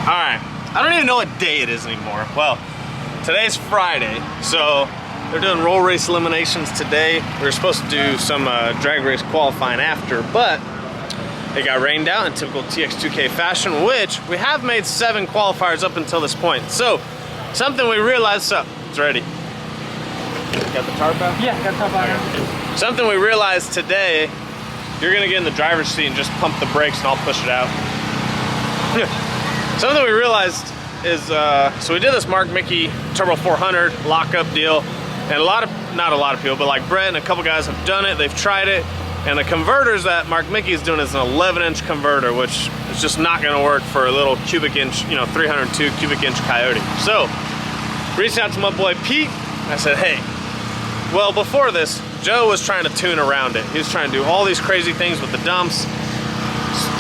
Alright, I don't even know what day it is anymore. Well, today's Friday, so they're doing roll race eliminations today. We were supposed to do some drag race qualifying after, but it got rained out in typical TX2K fashion, which we have made 7 qualifiers up until this point. So, something we realized, so, it's ready. Got the tarp out? Yeah, got the tarp out. Something we realized today, you're gonna get in the driver's seat and just pump the brakes and I'll push it out. Something we realized is, so we did this Mark Mickey Turbo 400 lockup deal, and not a lot of people, but like Brett and a couple guys have done it, they've tried it, and the converters that Mark Mickey is doing is an 11-inch converter, which is just not gonna work for a little cubic inch, 302 cubic inch Coyote. So, reached out to my boy Pete, I said, hey, well, before this, Joe was trying to tune around it. He was trying to do all these crazy things with the dumps,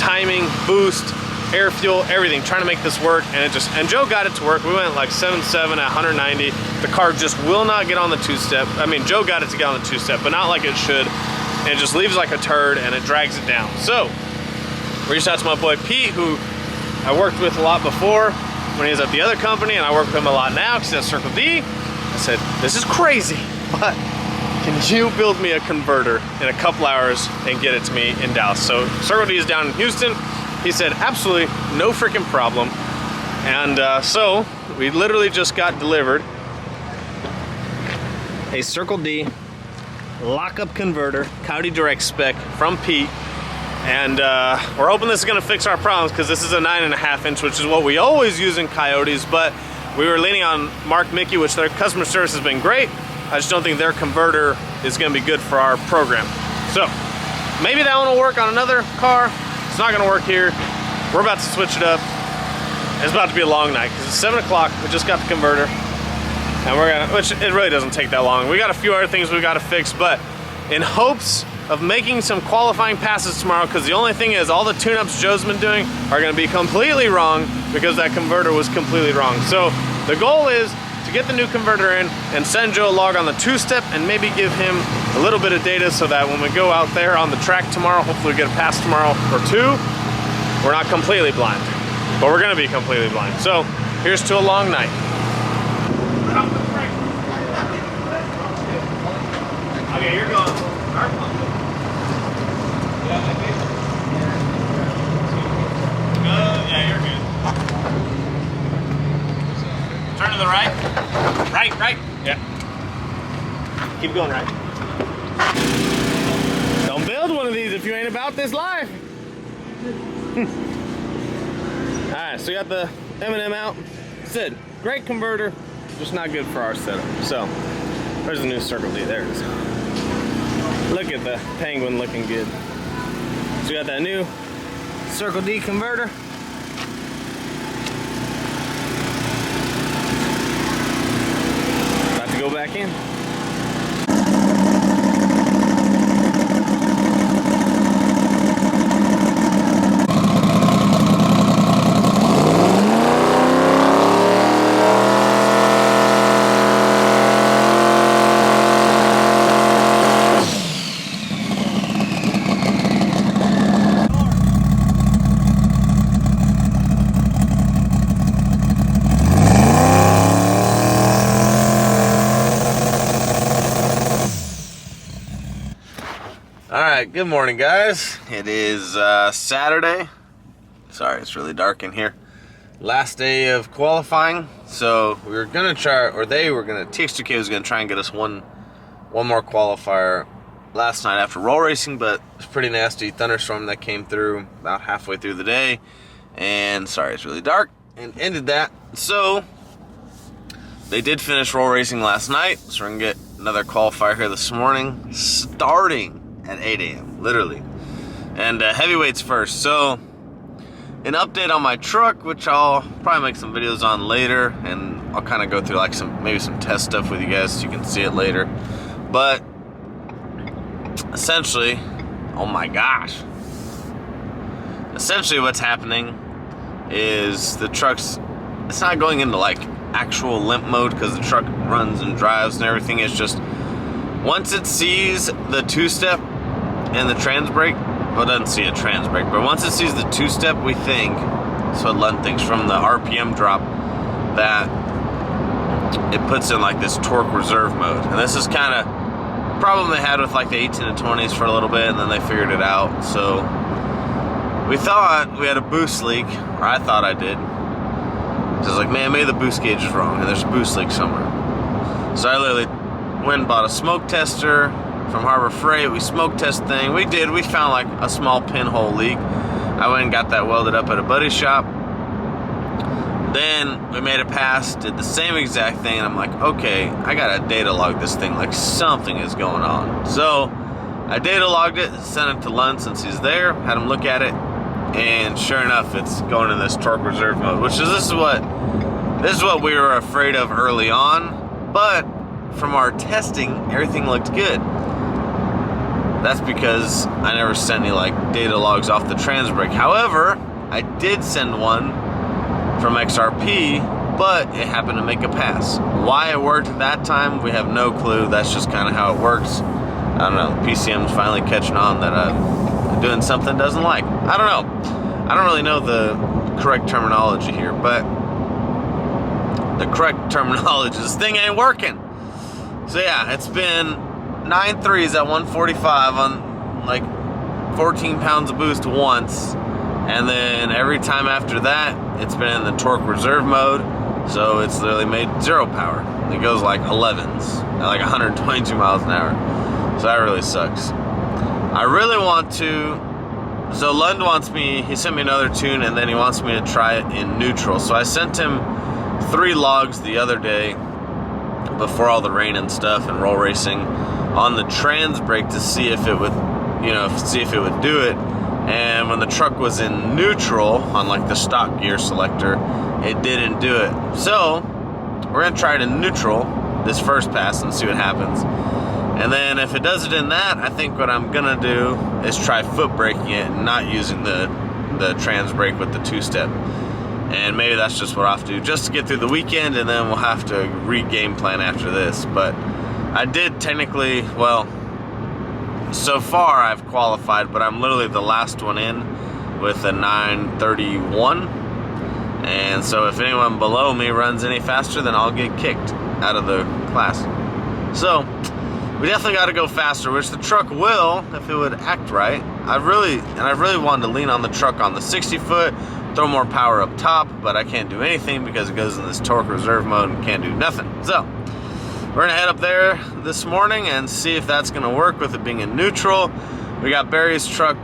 timing, boost, air fuel, everything, trying to make this work, and Joe got it to work. We went like 7.7 at 190. The car just will not get on the two-step. I mean, Joe got it to get on the two-step, but not like it should. And it just leaves like a turd and it drags it down. So, reached out to my boy Pete, who I worked with a lot before when he was at the other company, and I work with him a lot now because he's at Circle D. I said, this is crazy, but can you build me a converter in a couple hours and get it to me in Dallas? So Circle D is down in Houston. He said, absolutely, no freaking problem. And so we literally just got delivered a Circle D lockup converter, Coyote Direct spec from Pete. And we're hoping this is gonna fix our problems because this is a 9.5 inch, which is what we always use in Coyotes, but we were leaning on Mark Mickey, which their customer service has been great. I just don't think their converter is gonna be good for our program. So maybe that one will work on another car. It's not gonna work here. We're about to switch it up. It's about to be a long night because it's 7 o'clock. We just got the converter, and which it really doesn't take that long. We got a few other things we got to fix, but in hopes of making some qualifying passes tomorrow, because the only thing is all the tune-ups Joe's been doing are gonna be completely wrong because that converter was completely wrong. So the goal is to get the new converter in and send Joe a log on the two-step and maybe give him a little bit of data so that when we go out there on the track tomorrow, hopefully we get a pass tomorrow or 2, we're not completely blind, but we're gonna be completely blind. So here's to a long night. Okay, you're going. Yeah, you're good. Turn to the right. Right. Yeah. Keep going right. Don't build one of these if you ain't about this life. Alright, so we got the M&M out. Said, great converter, just not good for our setup. So, there's the new Circle D. There it is. Look at the Penguin looking good. So we got that new Circle D converter. About to go back in. Alright, good morning guys. It is Saturday. Sorry, it's really dark in here. Last day of qualifying. So we were gonna try, or TX2K was gonna try and get us one more qualifier last night after roll racing, but it was pretty nasty thunderstorm that came through about halfway through the day. And sorry, it's really dark, and ended that. So they did finish roll racing last night, so we're gonna get another qualifier here this morning, starting at 8 a.m. literally, and heavyweights first. So an update on my truck, which I'll probably make some videos on later, and I'll kind of go through like maybe some test stuff with you guys so you can see it later. But essentially, oh my gosh, essentially what's happening is the truck's, it's not going into like actual limp mode because the truck runs and drives and everything. It's just once it sees the two-step and the trans brake, well, it doesn't see a trans brake, but once it sees the two-step, we think, that's what Lund thinks, from the RPM drop, that it puts in like this torque reserve mode. And this is kind of a problem they had with like the 18-20s for a little bit, and then they figured it out. So we thought we had a boost leak, or I thought I did. So I was like, man, maybe the boost gauge is wrong and there's a boost leak somewhere. So I literally went and bought a smoke tester from Harbor Freight. We smoke test thing. We found like a small pinhole leak. I went and got that welded up at a buddy's shop. Then we made it past, did the same exact thing, and I'm like, okay, I gotta data log this thing, like something is going on. So I data logged it, sent it to Lund since he's there, had him look at it, and sure enough, it's going in this torque reserve mode, which is this is what we were afraid of early on. But from our testing, everything looked good. That's because I never sent any like data logs off the trans brake. However, I did send one from XRP, but it happened to make a pass. Why it worked that time, we have no clue. That's just kind of how it works. I don't know, PCM's finally catching on that I'm doing something it doesn't like. I don't know. I don't really know the correct terminology here, but the correct terminology, this thing ain't working. So yeah, it's been 9.3s at 145 on like 14 pounds of boost once. And then every time after that, it's been in the torque reserve mode. So it's literally made 0 power. It goes like 11s at like 122 miles an hour. So that really sucks. I really want to, so Lund wants me, he sent me another tune, and then he wants me to try it in neutral. So I sent him 3 logs the other day before all the rain and stuff and roll racing on the trans brake to see if it would, see if it would do it. And when the truck was in neutral on like the stock gear selector, it didn't do it. So we're gonna try it in neutral this first pass and see what happens. And then if it does it in that, I think what I'm gonna do is try foot braking it and not using the trans brake with the 2-step. And maybe that's just what I'll have to do just to get through the weekend, and then we'll have to re-game plan after this. But I did technically, well, so far I've qualified, but I'm literally the last one in with a 9:31. And so if anyone below me runs any faster, then I'll get kicked out of the class. So we definitely got to go faster, which the truck will if it would act right. I really wanted to lean on the truck on the 60-foot, throw more power up top, but I can't do anything because it goes in this torque reserve mode and can't do nothing. So we're gonna head up there this morning and see if that's gonna work with it being in neutral. We got Barry's car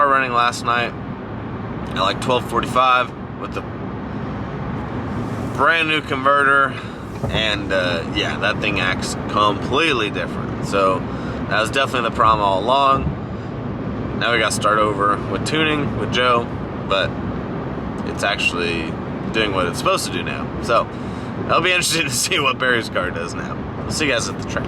running last night at like 12:45 with the brand new converter, and yeah, that thing acts completely different. So that was definitely the problem all along. Now we got to start over with tuning with Joe, but it's actually doing what it's supposed to do now. So it'll be interesting to see what Barry's car does now. We'll see you guys at the track.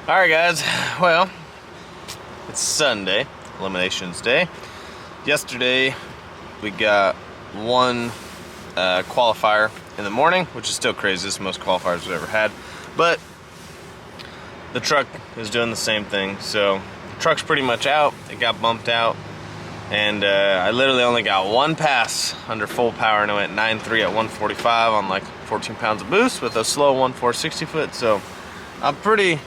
Alright guys, well, it's Sunday, Eliminations Day. Yesterday we got one qualifier in the morning, which is still crazy. This is the most qualifiers we've ever had. But the truck is doing the same thing. So the truck's pretty much out. It got bumped out. And I literally only got one pass under full power, and I went 9.3 at 145 on like 14 pounds of boost with a slow 1.4 60-foot. So I'm pretty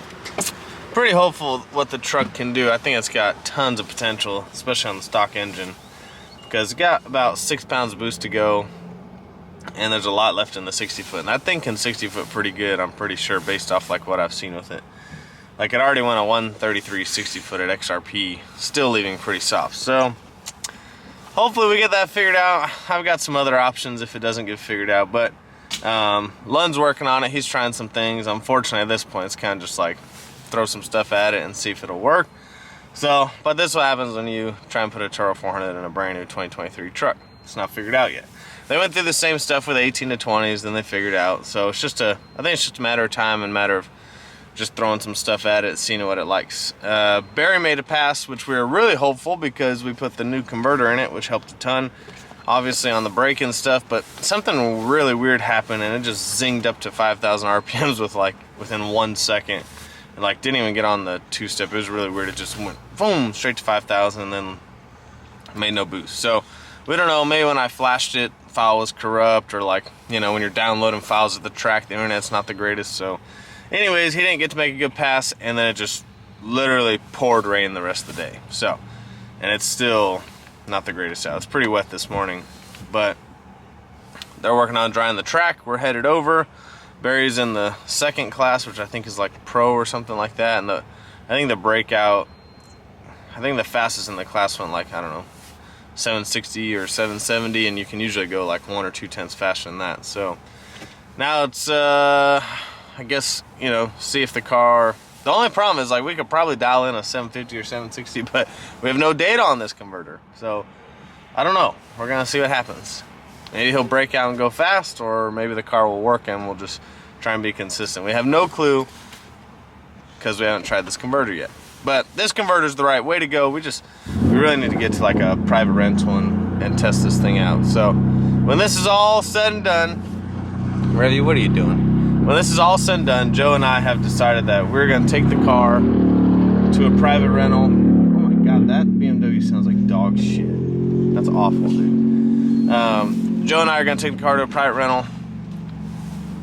hopeful what the truck can do. I think it's got tons of potential, especially on the stock engine, because it got about 6 pounds of boost to go, and there's a lot left in the 60-foot. And I think in 60-foot pretty good, I'm pretty sure, based off like what I've seen with it. Like it already went a 133 60-foot at XRP, still leaving pretty soft. So hopefully we get that figured out. I've got some other options if it doesn't get figured out, but Lund's working on it. He's trying some things. Unfortunately, at this point, it's kind of just like throw some stuff at it and see if it'll work. So, but this is what happens when you try and put a Turbo 400 in a brand new 2023 truck. It's not figured out yet. They went through the same stuff with 18 to 20s, then they figured out. So it's just I think it's just a matter of time and matter of just throwing some stuff at it, seeing what it likes. Barry made a pass, which we were really hopeful because we put the new converter in it, which helped a ton, obviously on the brake and stuff, but something really weird happened and it just zinged up to 5,000 RPMs with like within 1 second. It like didn't even get on the two-step. It was really weird. It just went boom straight to 5,000 and then made no boost. So we don't know, maybe when I flashed it, file was corrupt, or like, you know, when you're downloading files at the track, the internet's not the greatest. So anyways, he didn't get to make a good pass, and then it just literally poured rain the rest of the day. So, and it's still not the greatest out. It's pretty wet this morning, but they're working on drying the track. We're headed over. Barry's in the second class, which I think is like pro or something like that. And I think the breakout, I think the fastest in the class went like, I don't know, 760 or 770, and you can usually go like 1 or 2 tenths faster than that. So now it's I guess, you know, see if the car, the only problem is like we could probably dial in a 750 or 760, but we have no data on this converter. So I don't know, we're gonna see what happens. Maybe he'll break out and go fast, or maybe the car will work and we'll just try and be consistent. We have no clue because we haven't tried this converter yet. But this converter is the right way to go. We really need to get to like a private rental and test this thing out. So when this is all said and done, Reddy, what are you doing? When this is all said and done, Joe and I have decided that we're gonna take the car to a private rental. Oh my God, that BMW sounds like dog shit. That's awful, dude. Joe and I are gonna take the car to a private rental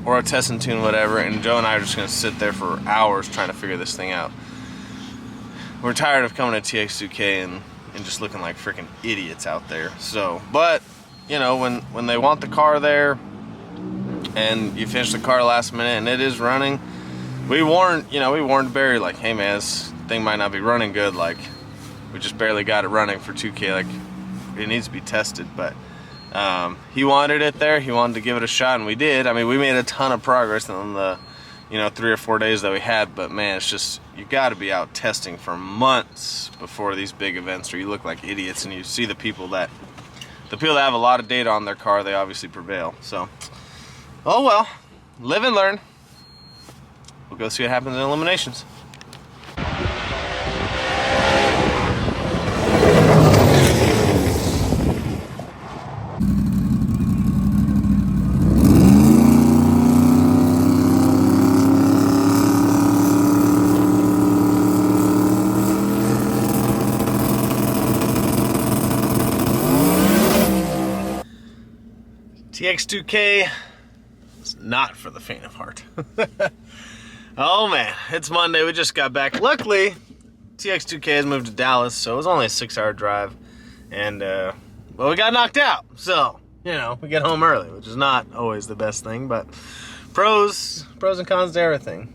or a test and tune, whatever, and Joe and I are just gonna sit there for hours trying to figure this thing out. We're tired of coming to TX2K and just looking like freaking idiots out there. So, but you know, when they want the car there and you finish the car last minute and it is running, we warned Barry, like, hey man, this thing might not be running good, like we just barely got it running for 2K, like it needs to be tested. But he wanted it there, he wanted to give it a shot, and we did. I mean, we made a ton of progress in the 3 or 4 days that we had, but man, it's just, you got to be out testing for months before these big events, or you look like idiots. And you see the people that have a lot of data on their car, they obviously prevail. So, oh well, live and learn. We'll go see what happens in eliminations. TX2K is not for the faint of heart. Oh man, it's Monday, we just got back. Luckily, TX2K has moved to Dallas, so it was only a 6-hour drive. And, well, we got knocked out. So, you know, we get home early, which is not always the best thing, but pros and cons to everything.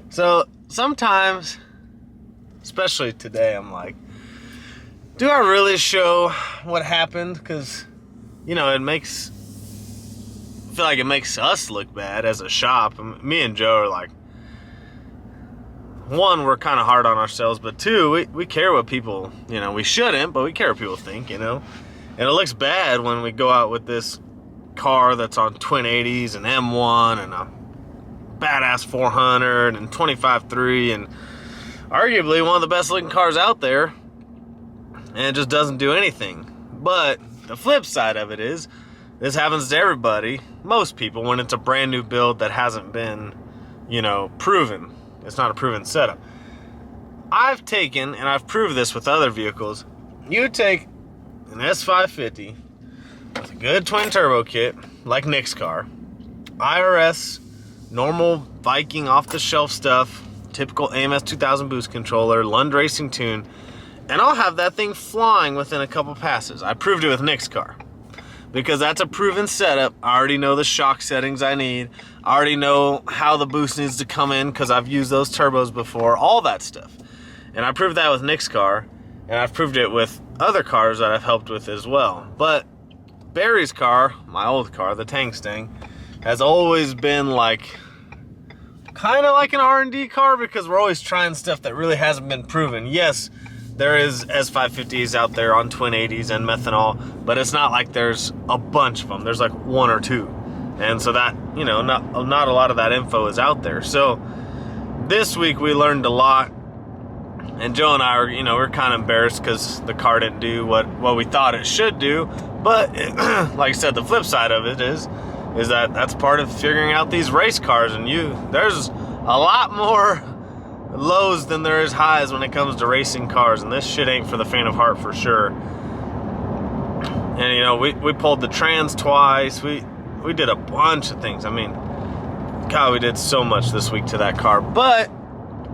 So, sometimes, especially today, I'm like, do I really show what happened? Because, you know, I feel like it makes us look bad as a shop. Me and Joe are like, one, we're kind of hard on ourselves, but two, we care what people, we shouldn't, but we care what people think, And it looks bad when we go out with this car that's on twin 80s and M1 and a badass 400 and 25.3 and arguably one of the best looking cars out there, and it just doesn't do anything. But the flip side of it is, this happens to everybody, most people, when it's a brand new build that hasn't been, proven. It's not a proven setup. I've taken, and I've proved this with other vehicles, you take an S550 with a good twin turbo kit, like Nick's car, IRS, normal Viking off-the-shelf stuff, typical AMS 2000 boost controller, Lund Racing tune, and I'll have that thing flying within a couple passes. I proved it with Nick's car, because that's a proven setup. I already know the shock settings I need. I already know how the boost needs to come in because I've used those turbos before, all that stuff. And I proved that with Nick's car, and I've proved it with other cars that I've helped with as well. But Barry's car, my old car, the Tangstang, has always been like, kind of like an R&D car, because we're always trying stuff that really hasn't been proven. Yes, there is S550s out there on twin 80s and methanol, but it's not like there's a bunch of them. There's like 1 or 2. And so that, not a lot of that info is out there. So this week we learned a lot. And Joe and I were, we're kind of embarrassed because the car didn't do what we thought it should do. But like I said, the flip side of it is that that's part of figuring out these race cars. And there's a lot more lows than there is highs when it comes to racing cars. And this shit ain't for the faint of heart for sure. And we pulled the trans twice. We did a bunch of things. I mean, God, we did so much this week to that car. But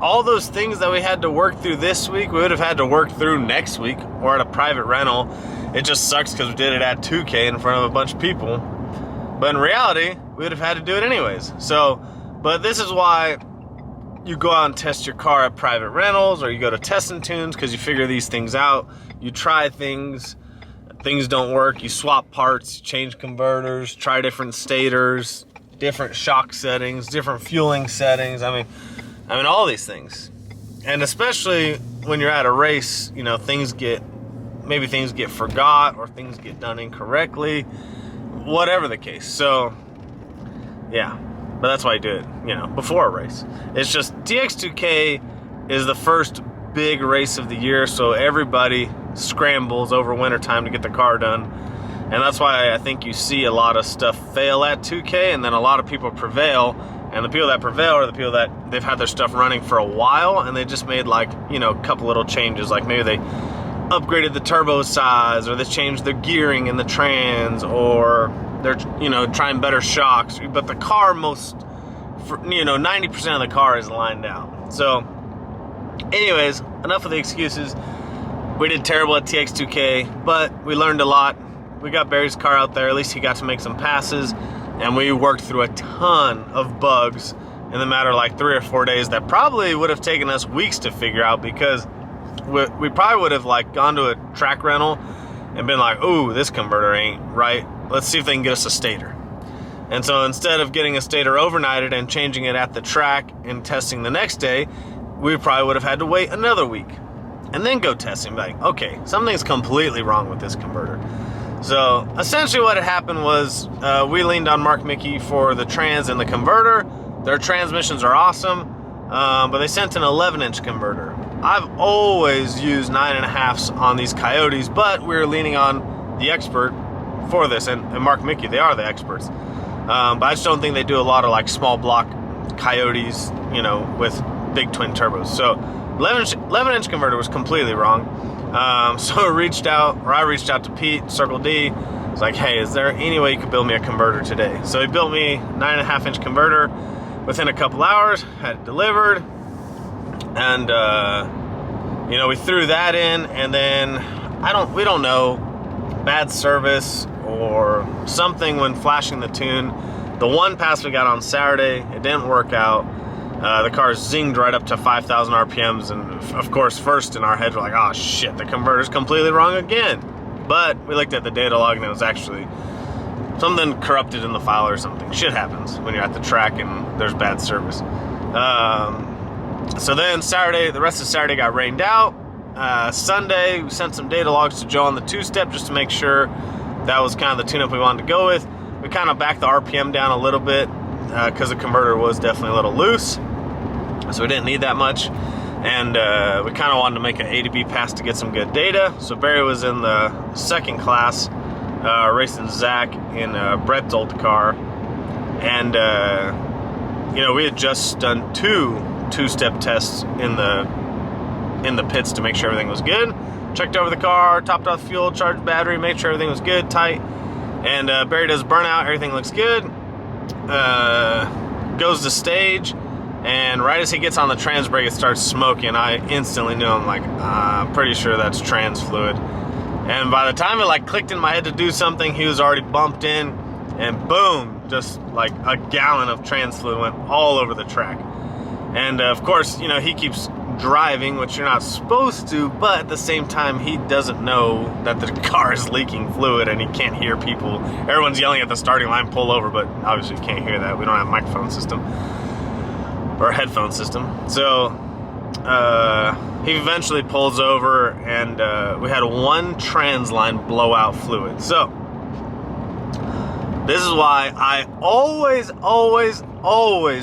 all those things that we had to work through this week, we would have had to work through next week or at a private rental. It just sucks because we did it at 2K in front of a bunch of people. But in reality, we would have had to do it anyways. But this is why you go out and test your car at private rentals, or you go to Test and Tunes, because you figure these things out. You try things. Things don't work. You swap parts, change converters, try different stators, different shock settings, different fueling settings. I mean, all these things. And especially when you're at a race, things get forgot, or things get done incorrectly, whatever the case. So, yeah, but that's why I do it, before a race. It's just TX2K is the first big race of the year, so everybody scrambles over wintertime to get the car done. And that's why I think you see a lot of stuff fail at 2K, and then a lot of people prevail. And the people that prevail are the people that they've had their stuff running for a while, and they just made a couple little changes. Like maybe they upgraded the turbo size, or they changed their gearing in the trans, or they're, trying better shocks. But the car 90% of the car is lined out. So anyways, enough of the excuses. We did terrible at TX2K, but we learned a lot. We got Barry's car out there. At least he got to make some passes. And we worked through a ton of bugs in the matter of 3 or 4 days that probably would have taken us weeks to figure out, because we probably would have gone to a track rental and been like, ooh, this converter ain't right. Let's see if they can get us a stator. And so instead of getting a stator overnighted and changing it at the track and testing the next day, we probably would have had to wait another week and then go testing. Like, okay, something's completely wrong with this converter. So essentially what had happened was we leaned on Mark Mickey for the trans and the converter. Their transmissions are awesome, but they sent an 11-inch converter. I've always used 9.5s on these Coyotes, but we were leaning on the expert for this, and Mark Mickey, they are the experts. But I just don't think they do a lot of small block Coyotes, with big twin turbos. So 11-inch converter was completely wrong. So I reached out to Pete, Circle D. It's like, hey, is there any way you could build me a converter today? So he built me 9.5-inch converter within a couple hours, had it delivered, and we threw that in, and then we don't know, bad service or something when flashing the tune. The one pass we got on Saturday, it didn't work out. The car zinged right up to 5,000 RPMs, and of course, first in our heads, we're like, oh shit, the converter's completely wrong again. But we looked at the data log, and it was actually something corrupted in the file or something. Shit happens when you're at the track and there's bad service. So then Saturday, the rest of Saturday got rained out. Sunday, we sent some data logs to Joe on the two-step just to make sure that was kind of the tune-up we wanted to go with. We kind of backed the RPM down a little bit because the converter was definitely a little loose. So we didn't need that much, and we kind of wanted to make an A to B pass to get some good data. So Barry was in the second class, racing Zach in Brett's old car, and we had just done two-step tests in the pits to make sure everything was good. Checked over the car, topped off the fuel, charged battery, made sure everything was good, tight, and Barry does burnout. Everything looks good. Goes to stage. And right as he gets on the trans brake, it starts smoking. I instantly knew, I'm pretty sure that's trans fluid. And by the time it clicked in my head to do something, he was already bumped in, and boom, just a gallon of trans fluid went all over the track. And of course, he keeps driving, which you're not supposed to, but at the same time, he doesn't know that the car is leaking fluid, and he can't hear people. Everyone's yelling at the starting line, pull over, but obviously you can't hear that. We don't have a microphone system or a headphone system. So he eventually pulls over, and we had one trans line blow out fluid. So this is why I always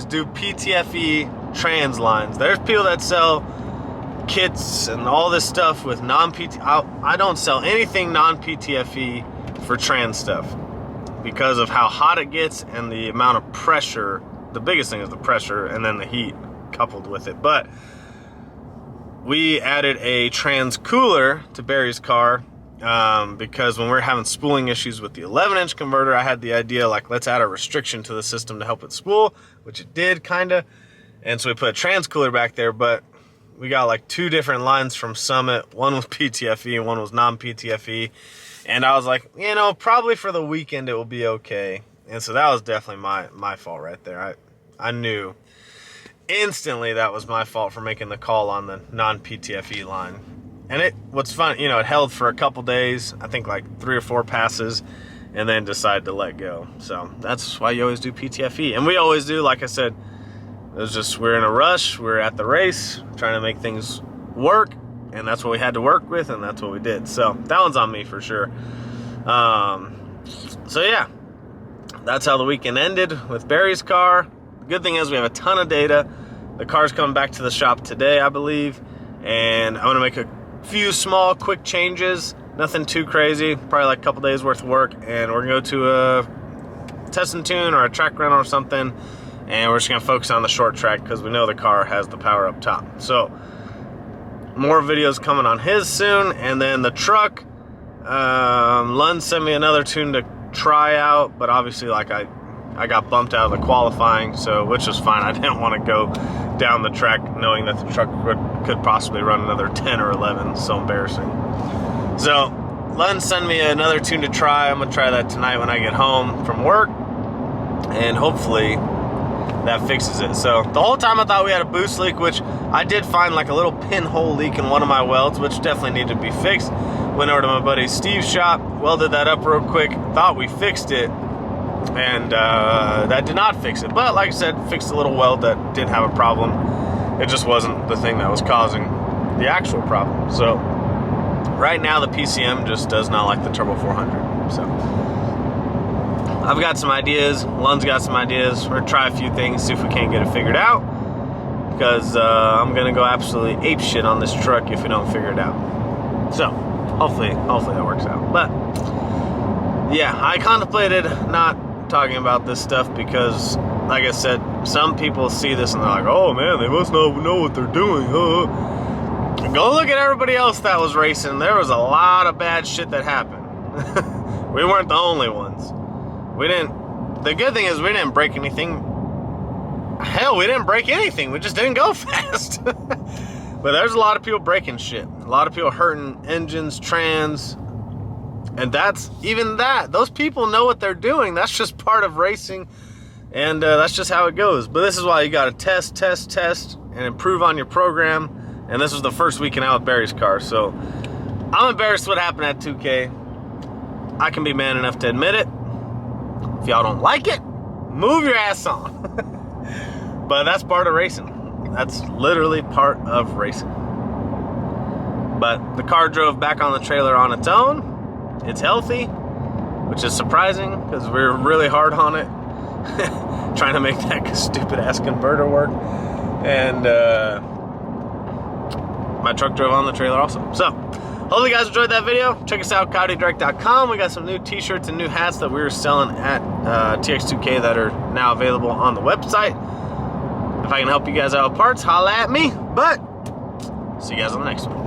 do PTFE trans lines. There's people that sell kits and all this stuff with I don't sell anything non-PTFE for trans stuff because of how hot it gets and the amount of pressure. The biggest thing is the pressure and then the heat coupled with it. But we added a trans cooler to Barry's car because when we were having spooling issues with the 11-inch converter, I had the idea, like, let's add a restriction to the system to help it spool, which it did, kind of. And so we put a trans cooler back there, but we got like 2 different lines from Summit. One was PTFE and one was non-PTFE. And I was like, you know, probably for the weekend it will be okay. And so that was definitely my fault right there. I knew instantly that was my fault for making the call on the non-PTFE line. And what's fun, you know, it held for a couple days, I think like 3 or 4 passes, and then decided to let go. So that's why you always do PTFE. And we always do, like I said, it was just, we're in a rush, we're at the race, trying to make things work, and that's what we had to work with, and that's what we did. So that one's on me for sure. So yeah, that's how the weekend ended with Barry's car. The good thing is we have a ton of data. The car's coming back to the shop today, I believe, and I'm gonna make a few small quick changes, nothing too crazy, probably like a couple days worth of work, and we're gonna go to a test and tune or a track rental or something, and we're just gonna focus on the short track because we know the car has the power up top. So more videos coming on his soon. And then the truck, Lund sent me another tune to try out, but obviously, like, I got bumped out of the qualifying, so, which was fine. I didn't want to go down the track knowing that the truck could possibly run another 10 or 11. So embarrassing. So Lund sent me another tune to try. I'm gonna try that tonight when I get home from work, and hopefully that fixes it. So the whole time I thought we had a boost leak, which I did find like a little pinhole leak in one of my welds, which definitely needed to be fixed. Went over to my buddy Steve's shop, welded that up real quick, thought we fixed it, and that did not fix it. But like I said, fixed a little weld that didn't have a problem. It just wasn't the thing that was causing the actual problem. So right now the PCM just does not like the Turbo 400. So I've got some ideas, Lund's got some ideas. We're gonna try a few things, see if we can't get it figured out, because I'm gonna go absolutely ape shit on this truck if we don't figure it out. So hopefully that works out. But yeah, I contemplated not talking about this stuff because, like I said, some people see this and they're like, oh man, they must not know what they're doing. Go look at everybody else that was racing. There was a lot of bad shit that happened. We weren't the only ones. The good thing is we didn't break anything. Hell, we didn't break anything. We just didn't go fast. But there's a lot of people breaking shit. A lot of people hurting engines, trans. And those people know what they're doing. That's just part of racing. And that's just how it goes. But this is why you got to test, and improve on your program. And this was the first weekend out with Barry's car. So I'm embarrassed what happened at 2K. I can be man enough to admit it. If y'all don't like it, move your ass on. But that's part of racing. That's literally part of racing. But the car drove back on the trailer on its own. It's healthy, which is surprising because we were really hard on it. Trying to make that stupid ass converter work. And my truck drove on the trailer also. So hopefully you guys enjoyed that video. Check us out, coyotedirect.com. We got some new t-shirts and new hats that we were selling at TX2K that are now available on the website. If I can help you guys out with parts, holla at me. But see you guys on the next one.